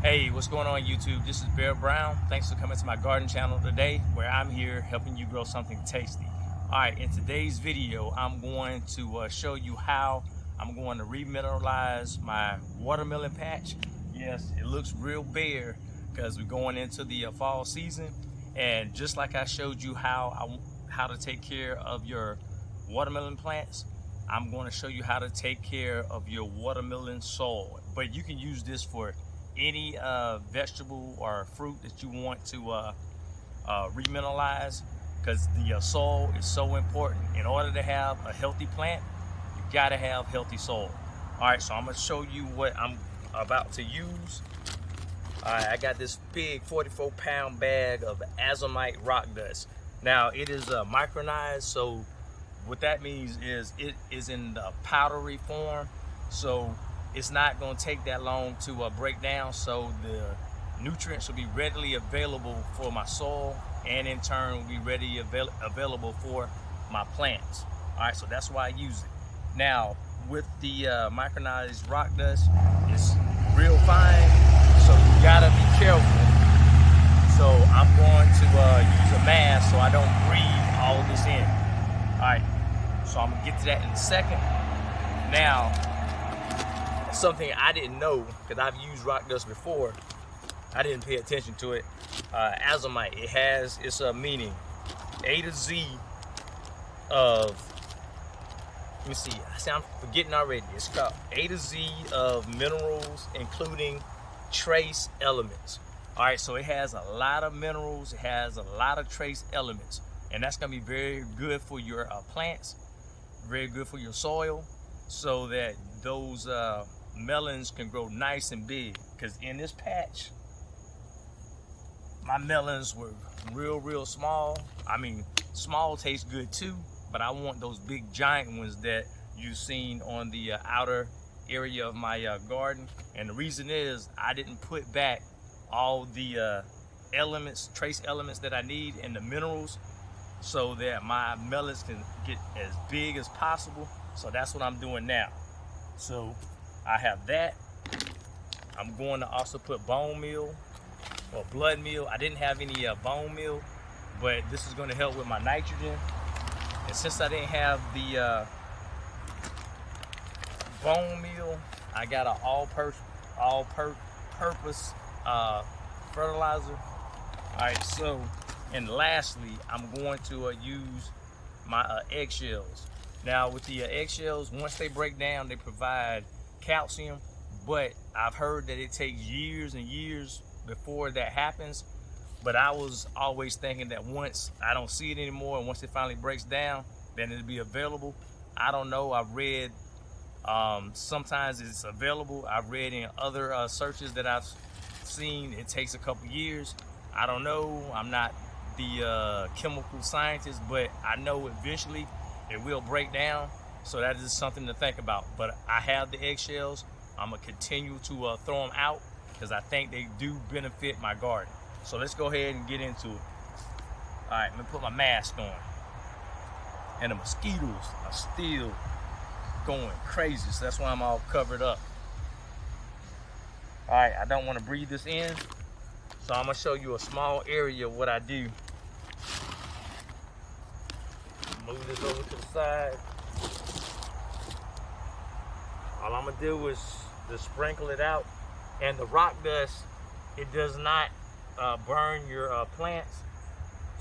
Hey, what's going on YouTube? This is Bear Brown. Thanks for coming to my garden channel today, where I'm here helping you grow something tasty. Alright, in today's video, I'm going to show you how I'm going to remineralize my watermelon patch. Yes, it looks real bare because we're going into the fall season. And just like I showed you how to take care of your watermelon plants, I'm going to show you how to take care of your watermelon soil. But you can use this for any vegetable or fruit that you want to remineralize, because the soil is so important. In order to have a healthy plant, you got to have healthy soil. All right, so I'm going to show you what I'm about to use. All right, I got this big 44-pound bag of Azomite rock dust. Now it is micronized, so what that means is it is in the powdery form, so it's not going to take that long to break down, so the nutrients will be readily available for my soil, and in turn will be readily available for my plants. All right, so that's why I use it. Now with the micronized rock dust, it's real fine, so you gotta be careful. So I'm going to use a mask so I don't breathe all this in. All right, so I'm gonna get to that in a second. Now, something I didn't know, because I've used rock dust before, I didn't pay attention to it. Azomite, it's a meaning, A to Z of, let me see, I'm forgetting already. It's called A to Z of minerals, including trace elements. All right, so it has a lot of minerals, it has a lot of trace elements, and that's gonna be very good for your plants, very good for your soil, so that those melons can grow nice and big. Because in this patch, my melons were real small. I mean, small tastes good too, but I want those big giant ones that you've seen on the outer area of my garden. And the reason is I didn't put back all the elements, trace elements that I need, and the minerals, so that my melons can get as big as possible. So that's what I'm doing now. So I have that. I'm going to also put bone meal or blood meal. I didn't have any bone meal, but this is going to help with my nitrogen. And since I didn't have the bone meal, I got an all-purpose fertilizer. All right, so, and lastly, I'm going to use my eggshells. Now with the eggshells, once they break down, they provide calcium, but I've heard that it takes years and years before that happens. But I was always thinking that once I don't see it anymore, and once it finally breaks down, then it'll be available. I don't know. I've read sometimes it's available. I've read in other searches that I've seen it takes a couple years. I don't know. I'm not the chemical scientist, but I know eventually it will break down. So that is something to think about. But I have the eggshells. I'm gonna continue to throw them out because I think they do benefit my garden. So let's go ahead and get into it. All right, let me put my mask on. And the mosquitoes are still going crazy, so that's why I'm all covered up. All right, I don't want to breathe this in, so I'm gonna show you a small area of what I do. Move this over to the side. All I'm gonna do is just sprinkle it out. And the rock dust, it does not burn your plants,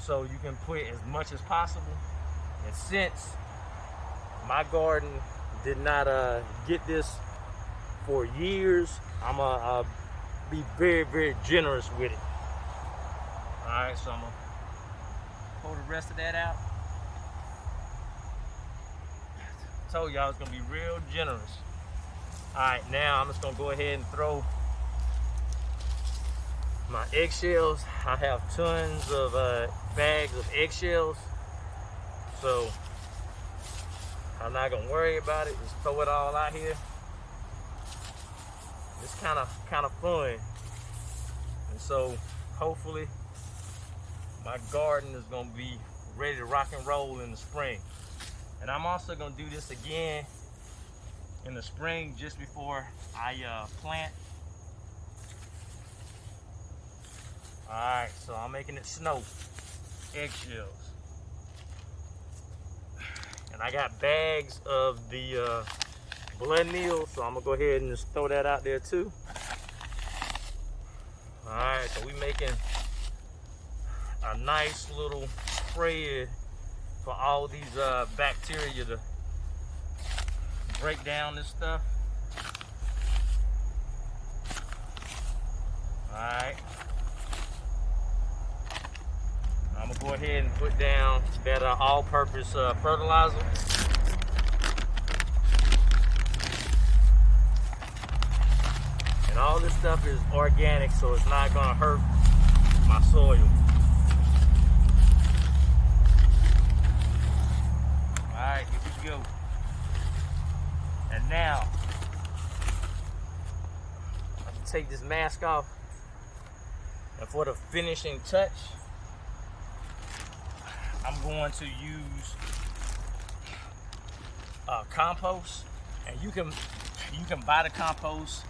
so you can put as much as possible. And since my garden did not get this for years, I'm gonna be very generous with it. All right, so I'm gonna pull the rest of that out. Told y'all it's gonna be real generous. All right, now I'm just gonna go ahead and throw my eggshells. I have tons of bags of eggshells, so I'm not gonna worry about it. Just throw it all out here. It's kind of fun, and so hopefully my garden is gonna be ready to rock and roll in the spring. And I'm also gonna do this again in the spring just before I plant Alright, so I'm making it snow. Eggshells. And I got bags of the blood meal, so I'm gonna go ahead and just throw that out there too. Alright, so we making a nice little spread for all these bacteria to break down this stuff. Alright. I'm gonna go ahead and put down that all-purpose fertilizer. And all this stuff is organic, so it's not gonna hurt my soil. Alright, here we go. And now, I'm gonna take this mask off. And for the finishing touch, I'm going to use compost. And you can buy the compost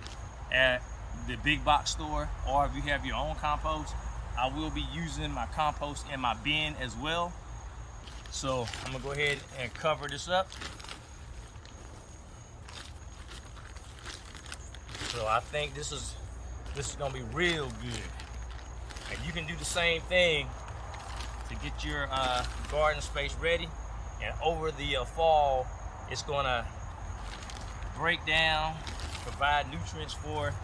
at the big box store, or if you have your own compost. I will be using my compost in my bin as well. So I'm gonna go ahead and cover this up. So I think this is gonna be real good. And you can do the same thing to get your garden space ready. And over the fall, it's gonna break down, provide nutrients for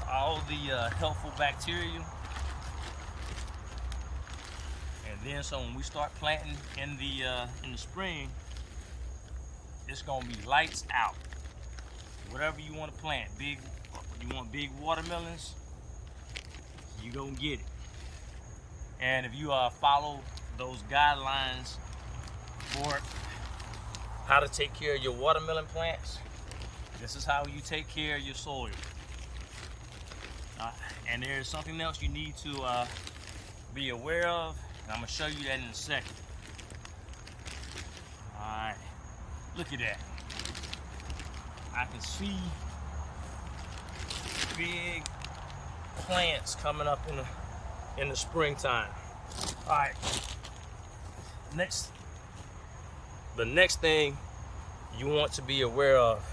all the helpful bacteria. And then so when we start planting in the spring, it's gonna be lights out. Whatever you want to plant, you want big watermelons, you gonna get it. And if you follow those guidelines for how to take care of your watermelon plants, this is how you take care of your soil. And there's something else you need to be aware of, and I'm gonna show you that in a second. All right, look at that. I can see big plants coming up in the springtime. All right, the next thing you want to be aware of.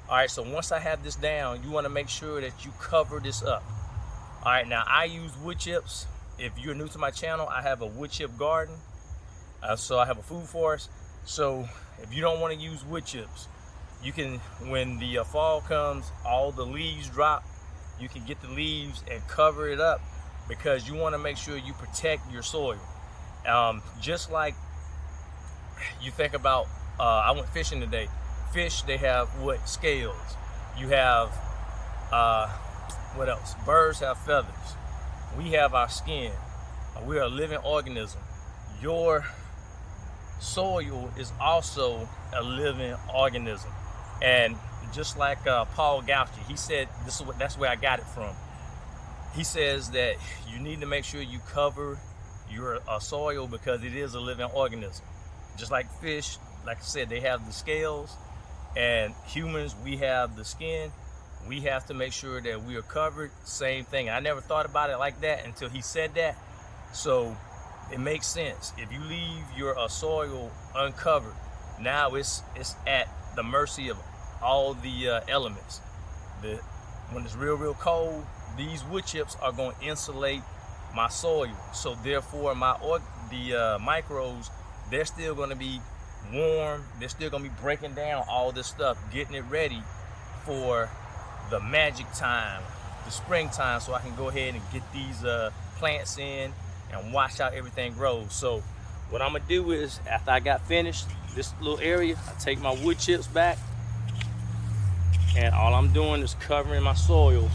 All right, so once I have this down, you want to make sure that you cover this up. All right, now I use wood chips. If you're new to my channel, I have a wood chip garden. So I have a food forest. So if you don't want to use wood chips, you can, when the fall comes, all the leaves drop, you can get the leaves and cover it up, because you want to make sure you protect your soil. Just like you think about, I went fishing today. Fish, they have what? Scales. You have, what else? Birds have feathers. We have our skin. We are a living organism. Your soil is also a living organism. And just like Paul Gauchi, he said, that's where I got it from. He says that you need to make sure you cover your soil, because it is a living organism. Just like fish, like I said, they have the scales, and humans, we have the skin. We have to make sure that we are covered. Same thing. I never thought about it like that until he said that. So it makes sense. If you leave your soil uncovered, now it's at the mercy of all the elements. When it's real cold, these wood chips are going to insulate my soil. So therefore, the microbes, they're still going to be warm. They're still going to be breaking down all this stuff, getting it ready for the magic time, the springtime, so I can go ahead and get these plants in and watch how everything grows. So what I'm gonna do is, after I got finished this little area, I take my wood chips back, and all I'm doing is covering my soil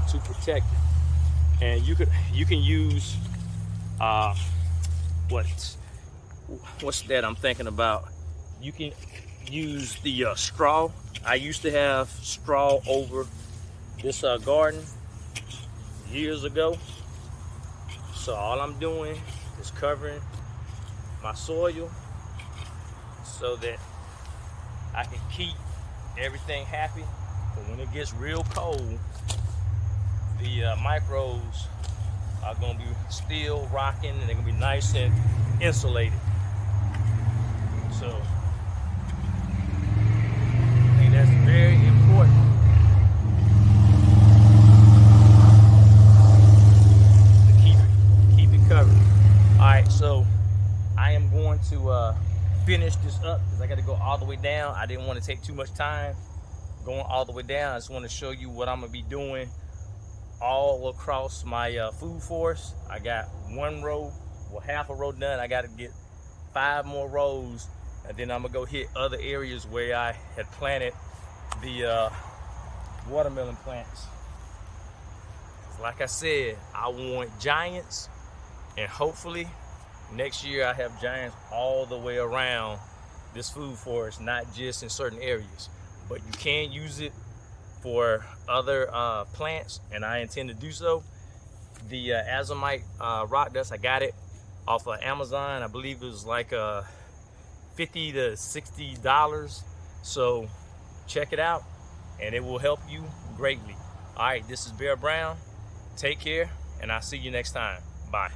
to protect it. And you can use what's that I'm thinking about? You can use the straw. I used to have straw over this garden years ago. So all I'm doing is covering my soil so that I can keep everything happy. But when it gets real cold, the microbes are gonna be still rocking, and they're gonna be nice and insulated. So I think that's very important. To keep it covered. All right, so I am going to finish this up because I got to go all the way down. I didn't want to take too much time going all the way down. I just want to show you what I'm gonna be doing all across my food forest. I got one row, well, half a row done. I got to get 5 more rows, and then I'm gonna go hit other areas where I had planted the watermelon plants. Like I said, I want giants, and hopefully next year I have giants all the way around this food forest, not just in certain areas. But you can use it for other plants, and I intend to do so. The Azomite rock dust, I got it off of Amazon. I believe it was like $50 to $60. So check it out, and it will help you greatly. All right, this is Bear Brown. Take care, and I'll see you next time. Bye.